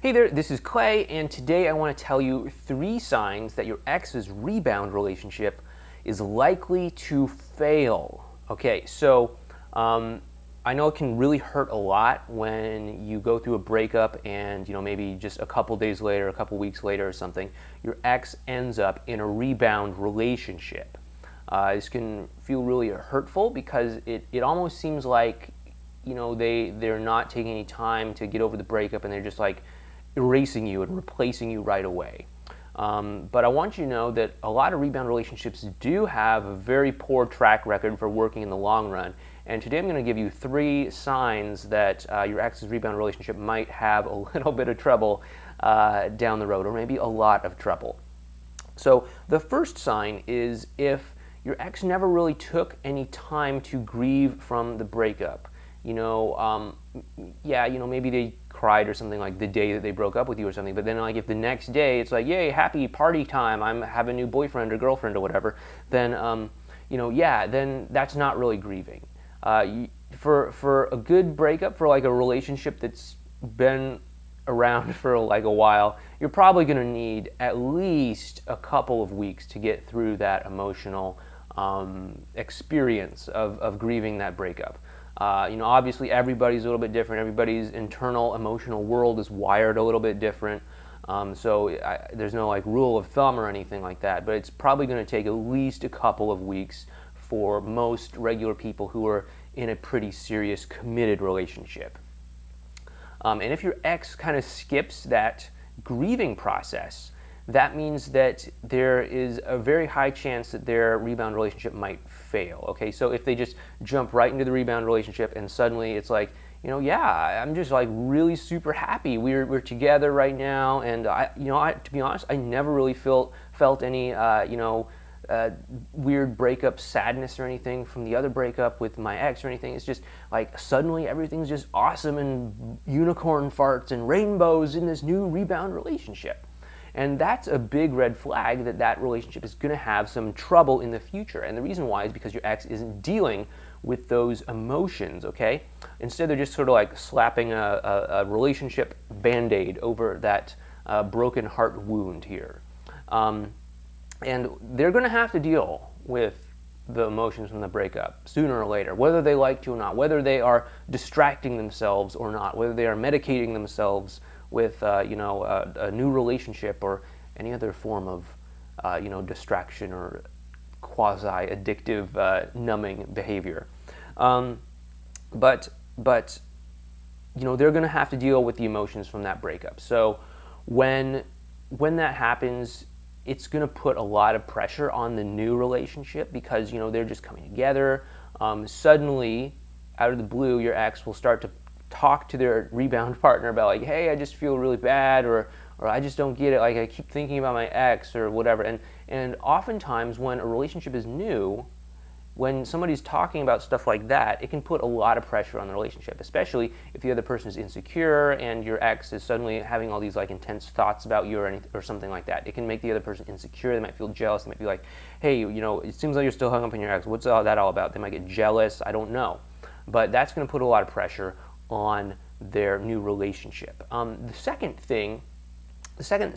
Hey there, this is Clay, and today I want to tell you 3 signs that your ex's rebound relationship is likely to fail. Okay, so I know it can really hurt a lot when you go through a breakup and maybe just a couple days later, a couple weeks later or something, your ex ends up in a rebound relationship. This can feel really hurtful because it almost seems like they're not taking any time to get over the breakup and they're just like erasing you and replacing you right away. But I want you to know that a lot of rebound relationships do have a very poor track record for working in the long run. And today I'm going to give you 3 signs that your ex's rebound relationship might have a little bit of trouble down the road, or maybe a lot of trouble. So the first sign is if your ex never really took any time to grieve from the breakup. Maybe they cried or something like the day that they broke up with you or something, but then like if the next day it's like, yay, happy party time, I have a new boyfriend or girlfriend or whatever, then then that's not really grieving. For a good breakup, for like a relationship that's been around for like a while, you're probably going to need at least a couple of weeks to get through that emotional experience of grieving that breakup. Obviously everybody's a little bit different. Everybody's internal emotional world is wired a little bit different. There's no like rule of thumb or anything like that, but it's probably going to take at least a couple of weeks for most regular people who are in a pretty serious committed relationship. And if your ex kind of skips that grieving process, that means that there is a very high chance that their rebound relationship might fail. Okay, so if they just jump right into the rebound relationship and suddenly it's like, I'm just like really super happy. We're together right now, and to be honest, I never really felt any weird breakup sadness or anything from the other breakup with my ex or anything. It's just like suddenly everything's just awesome and unicorn farts and rainbows in this new rebound relationship. And that's a big red flag that relationship is going to have some trouble in the future. And the reason why is because your ex isn't dealing with those emotions, okay? Instead, they're just sort of like slapping a relationship Band-Aid over that broken heart wound here. And they're going to have to deal with the emotions from the breakup sooner or later, whether they like to or not, whether they are distracting themselves or not, whether they are medicating themselves with a new relationship or any other form of distraction or quasi-addictive numbing behavior. But they're going to have to deal with the emotions from that breakup. So when that happens, it's going to put a lot of pressure on the new relationship because they're just coming together. Suddenly, out of the blue, your ex will start to talk to their rebound partner about like, hey, I just feel really bad, or I just don't get it, like I keep thinking about my ex or whatever. And oftentimes when a relationship is new, when somebody's talking about stuff like that, it can put a lot of pressure on the relationship, especially if the other person is insecure and your ex is suddenly having all these like intense thoughts about you or something like that. It can make the other person insecure. They might feel jealous. They might be like, hey, it seems like you're still hung up on your ex. What's all that all about? They might get jealous. I don't know. But that's going to put a lot of pressure on their new relationship. The second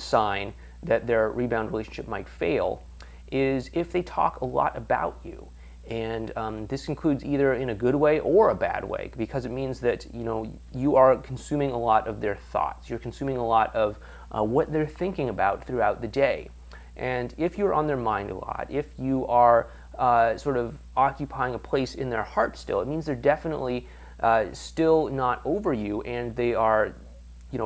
sign that their rebound relationship might fail is if they talk a lot about you. And this includes either in a good way or a bad way, because it means that you are consuming a lot of their thoughts. You're consuming a lot of what they're thinking about throughout the day. And if you're on their mind a lot, if you are sort of occupying a place in their heart still, it means they're definitely still not over you, and they are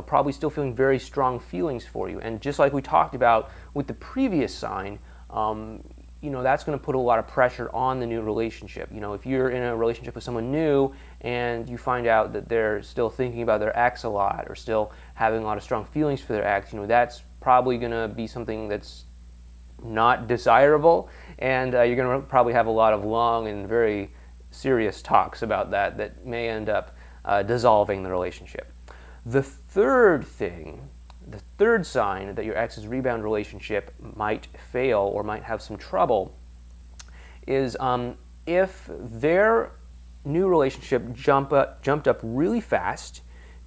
probably still feeling very strong feelings for you. And just like we talked about with the previous sign, that's going to put a lot of pressure on the new relationship. If you're in a relationship with someone new and you find out that they're still thinking about their ex a lot or still having a lot of strong feelings for their ex, that's probably going to be something that's not desirable, and you're going to probably have a lot of long and very serious talks about that may end up dissolving the relationship. The third sign that your ex's rebound relationship might fail or might have some trouble is if their new relationship jumped up really fast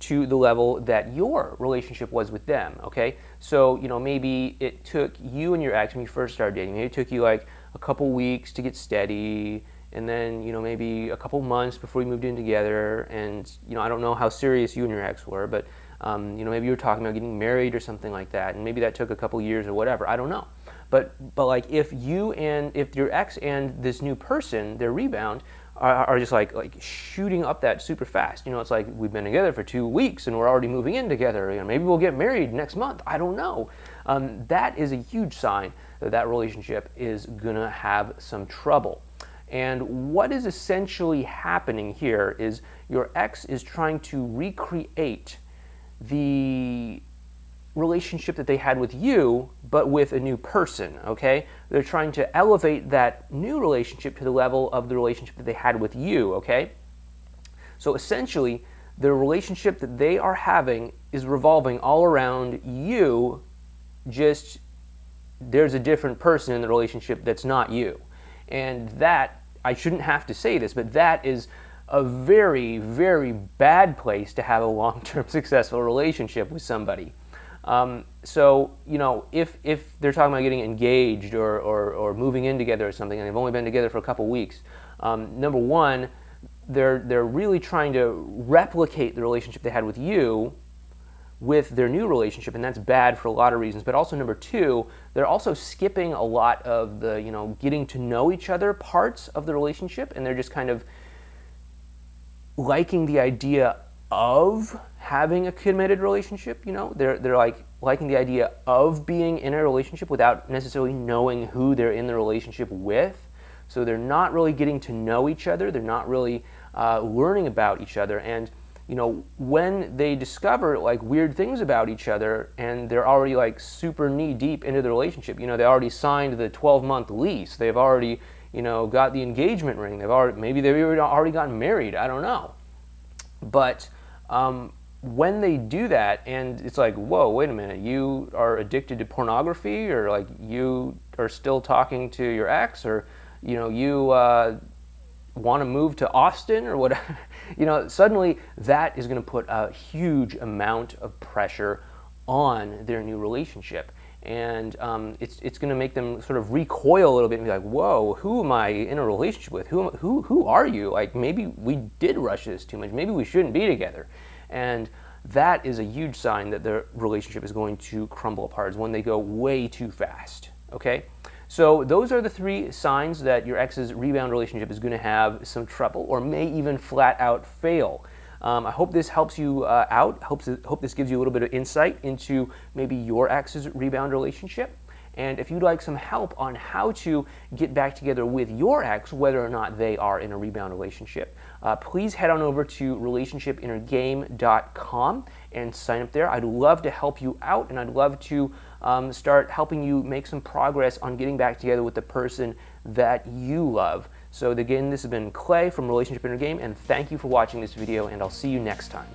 to the level that your relationship was with them, okay? So, maybe it took you and your ex, when you first started dating, maybe it took you like a couple weeks to get steady, and then, maybe a couple months before you moved in together, and, I don't know how serious you and your ex were, but, maybe you were talking about getting married or something like that, and maybe that took a couple years or whatever, I don't know. But like if your ex and this new person, their rebound, are just like shooting up that super fast. It's like we've been together for 2 weeks and we're already moving in together. Maybe we'll get married next month. I don't know. That is a huge sign that that relationship is gonna have some trouble. And what is essentially happening here is your ex is trying to recreate the relationship that they had with you, but with a new person, okay? They're trying to elevate that new relationship to the level of the relationship that they had with you, okay? So essentially, the relationship that they are having is revolving all around you, just there's a different person in the relationship that's not you. And that, I shouldn't have to say this, but that is a very, very bad place to have a long-term successful relationship with somebody. So, if they're talking about getting engaged or moving in together or something, and they've only been together for a couple weeks, number one, they're really trying to replicate the relationship they had with you with their new relationship, and that's bad for a lot of reasons. But also, number two, they're also skipping a lot of the, getting to know each other parts of the relationship, and they're just kind of liking the idea of having a committed relationship. They're like liking the idea of being in a relationship without necessarily knowing who they're in the relationship with. So they're not really getting to know each other. They're not really learning about each other. And when they discover like weird things about each other, and they're already like super knee deep into the relationship, they already signed the 12-month lease. They've already got the engagement ring. Maybe they've already gotten married. I don't know. But when they do that, and it's like, whoa, wait a minute, you are addicted to pornography, or like you are still talking to your ex, or you want to move to Austin or whatever, suddenly that is going to put a huge amount of pressure on their new relationship. And it's going to make them sort of recoil a little bit and be like, whoa, who am I in a relationship with? Who are you? Like, maybe we did rush this too much. Maybe we shouldn't be together. And that is a huge sign that their relationship is going to crumble apart, is when they go way too fast, okay? So those are the 3 signs that your ex's rebound relationship is going to have some trouble, or may even flat out fail. I hope this helps you out. Hope this gives you a little bit of insight into maybe your ex's rebound relationship. And if you'd like some help on how to get back together with your ex, whether or not they are in a rebound relationship, please head on over to relationshipinnergame.com and sign up there. I'd love to help you out, and I'd love to start helping you make some progress on getting back together with the person that you love. So again, this has been Clay from Relationship Inner Game, and thank you for watching this video, and I'll see you next time.